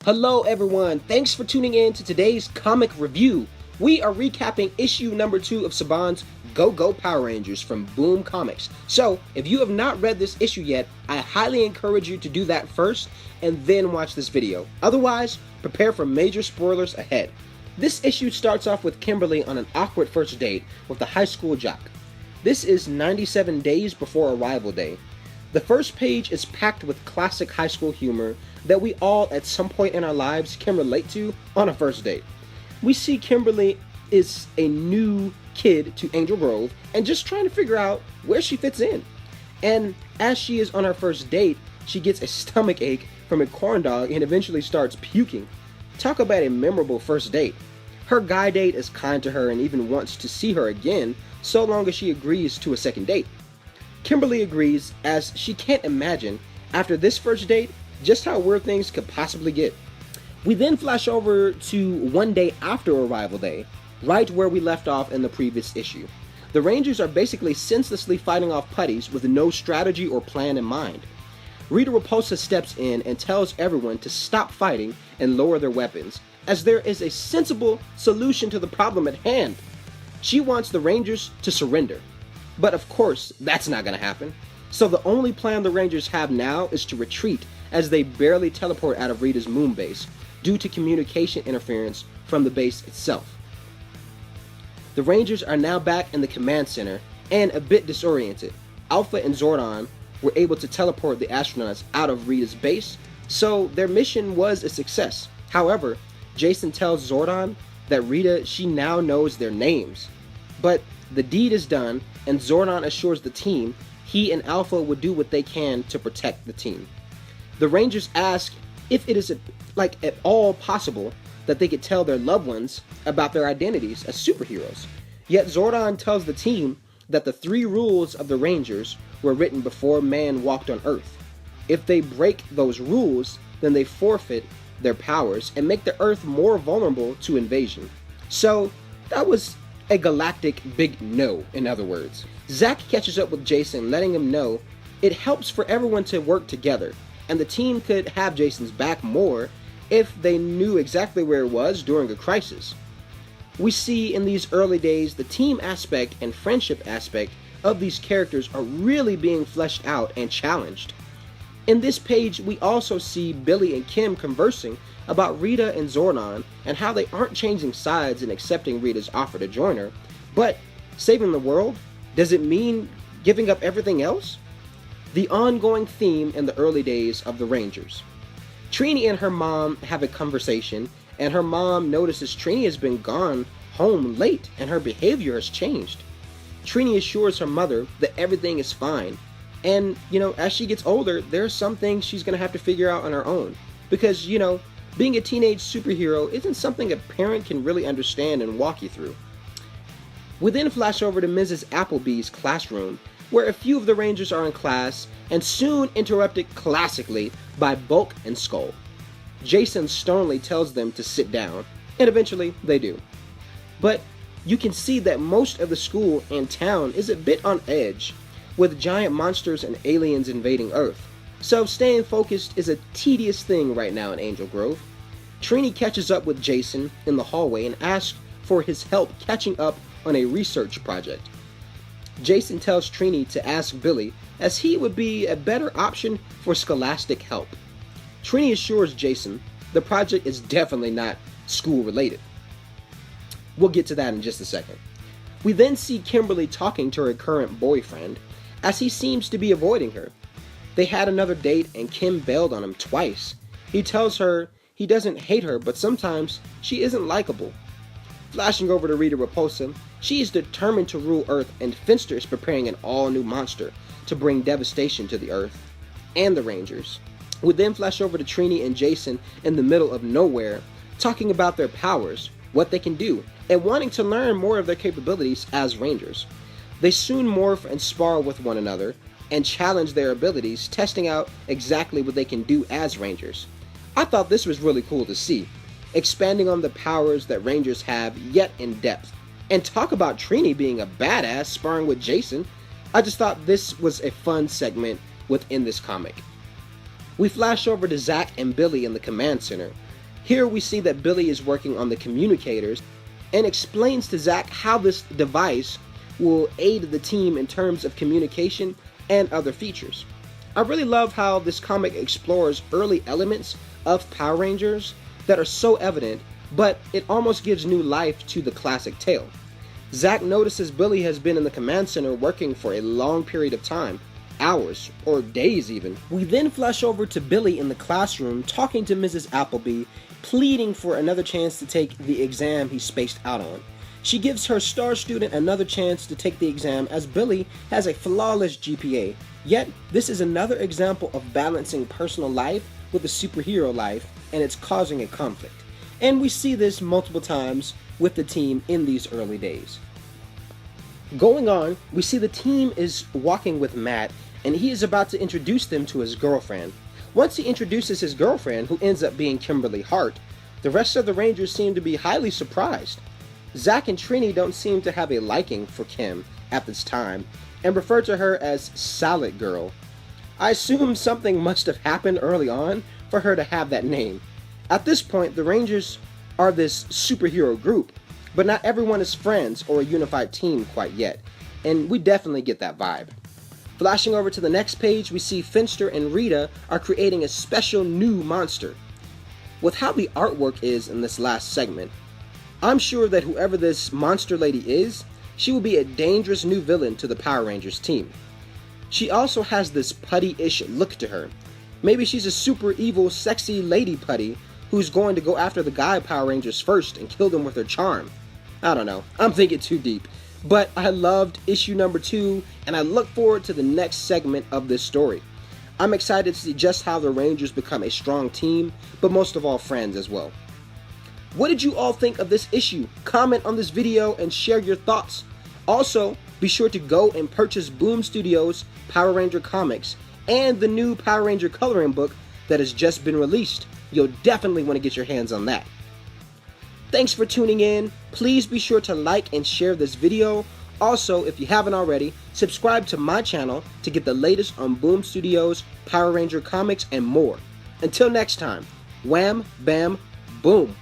Hello everyone, thanks for tuning in to today's comic review. We are recapping issue number 2 of Saban'S Go Power Rangers from Boom Comics. So, if you have not read this issue yet, I highly encourage you to do that first and then watch this video. Otherwise, prepare for major spoilers ahead. This issue starts off with Kimberly on an awkward first date with a high school jock. This is 97 days before arrival day. The first page is packed with classic high school humor that we all at some point in our lives can relate to on a first date. We see Kimberly is a new kid to Angel Grove and just trying to figure out where she fits in. And as she is on her first date, she gets a stomach ache from a corn dog and eventually starts puking. Talk about a memorable first date. Her guy date is kind to her and even wants to see her again so long as she agrees to a second date. Kimberly agrees as she can't imagine, after this first date, just how weird things could possibly get. We then flash over to one day after arrival day, right where we left off in the previous issue. The Rangers are basically senselessly fighting off putties with no strategy or plan in mind. Rita Repulsa steps in and tells everyone to stop fighting and lower their weapons, as there is a sensible solution to the problem at hand. She wants the Rangers to surrender. But of course, that's not going to happen. So the only plan the Rangers have now is to retreat as they barely teleport out of Rita's moon base due to communication interference from the base itself. The Rangers are now back in the command center and a bit disoriented. Alpha and Zordon were able to teleport the astronauts out of Rita's base, so their mission was a success. However, Jason tells Zordon that Rita, she now knows their names. But the deed is done, and Zordon assures the team he and Alpha would do what they can to protect the team. The Rangers ask if it is at all possible that they could tell their loved ones about their identities as superheroes. Yet Zordon tells the team that the 3 rules of the Rangers were written before man walked on Earth. If they break those rules, then they forfeit their powers and make the Earth more vulnerable to invasion. So that was a galactic big no, in other words. Zack catches up with Jason, letting him know it helps for everyone to work together, and the team could have Jason's back more if they knew exactly where it was during a crisis. We see in these early days the team aspect and friendship aspect of these characters are really being fleshed out and challenged. In this page, we also see Billy and Kim conversing about Rita and Zordon and how they aren't changing sides and accepting Rita's offer to join her, but saving the world, does it mean giving up everything else? The ongoing theme in the early days of the Rangers. Trini and her mom have a conversation, and her mom notices Trini has been gone home late and her behavior has changed. Trini assures her mother that everything is fine, and as she gets older, there are some things she's going to have to figure out on her own, because being a teenage superhero isn't something a parent can really understand and walk you through. We then flash over to Mrs. Appleby's classroom, where a few of the Rangers are in class, and soon interrupted classically by Bulk and Skull. Jason sternly tells them to sit down, and eventually they do. But you can see that most of the school and town is a bit on edge, with giant monsters and aliens invading Earth. So staying focused is a tedious thing right now in Angel Grove. Trini catches up with Jason in the hallway and asks for his help catching up on a research project. Jason tells Trini to ask Billy, as he would be a better option for scholastic help. Trini assures Jason the project is definitely not school related. We'll get to that in just a second. We then see Kimberly talking to her current boyfriend, as he seems to be avoiding her. They had another date and Kim bailed on him twice. He tells her he doesn't hate her, but sometimes she isn't likable. Flashing over to Rita Repulsa, she is determined to rule Earth, and Finster is preparing an all-new monster to bring devastation to the Earth and the Rangers. We then flash over to Trini and Jason in the middle of nowhere, talking about their powers, what they can do, and wanting to learn more of their capabilities as Rangers. They soon morph and spar with one another, and challenge their abilities, testing out exactly what they can do as Rangers. I thought this was really cool to see, expanding on the powers that Rangers have, yet in depth. And talk about Trini being a badass sparring with Jason. I just thought this was a fun segment within this comic. We flash over to Zack and Billy in the command center, Here we see that Billy is working on the communicators and explains to Zach how this device will aid the team in terms of communication and other features. I really love how this comic explores early elements of Power Rangers that are so evident, but it almost gives new life to the classic tale. Zach notices Billy has been in the command center working for a long period of time, hours or days even. We then flash over to Billy in the classroom talking to Mrs. Appleby, pleading for another chance to take the exam he spaced out on. She gives her star student another chance to take the exam as Billy has a flawless GPA. Yet, this is another example of balancing personal life with a superhero life, and it's causing a conflict. And we see this multiple times with the team in these early days. Going on, we see the team is walking with Matt, and he is about to introduce them to his girlfriend. Once he introduces his girlfriend, who ends up being Kimberly Hart, the rest of the Rangers seem to be highly surprised. Zach and Trini don't seem to have a liking for Kim at this time, and refer to her as Salad Girl. I assume something must have happened early on for her to have that name. At this point, the Rangers are this superhero group, but not everyone is friends or a unified team quite yet, and we definitely get that vibe. Flashing over to the next page, we see Finster and Rita are creating a special new monster. With how the artwork is in this last segment, I'm sure that whoever this monster lady is, she will be a dangerous new villain to the Power Rangers team. She also has this putty-ish look to her. Maybe she's a super evil, sexy lady putty who's going to go after the guy Power Rangers first and kill them with her charm. I don't know, I'm thinking too deep. But I loved issue number 2, and I look forward to the next segment of this story. I'm excited to see just how the Rangers become a strong team, but most of all friends as well. What did you all think of this issue? Comment on this video and share your thoughts. Also, be sure to go and purchase Boom Studios Power Ranger comics and the new Power Ranger coloring book that has just been released. You'll definitely want to get your hands on that. Thanks for tuning in. Please be sure to like and share this video. Also, if you haven't already, subscribe to my channel to get the latest on Boom Studios, Power Ranger comics, and more. Until next time, wham, bam, boom.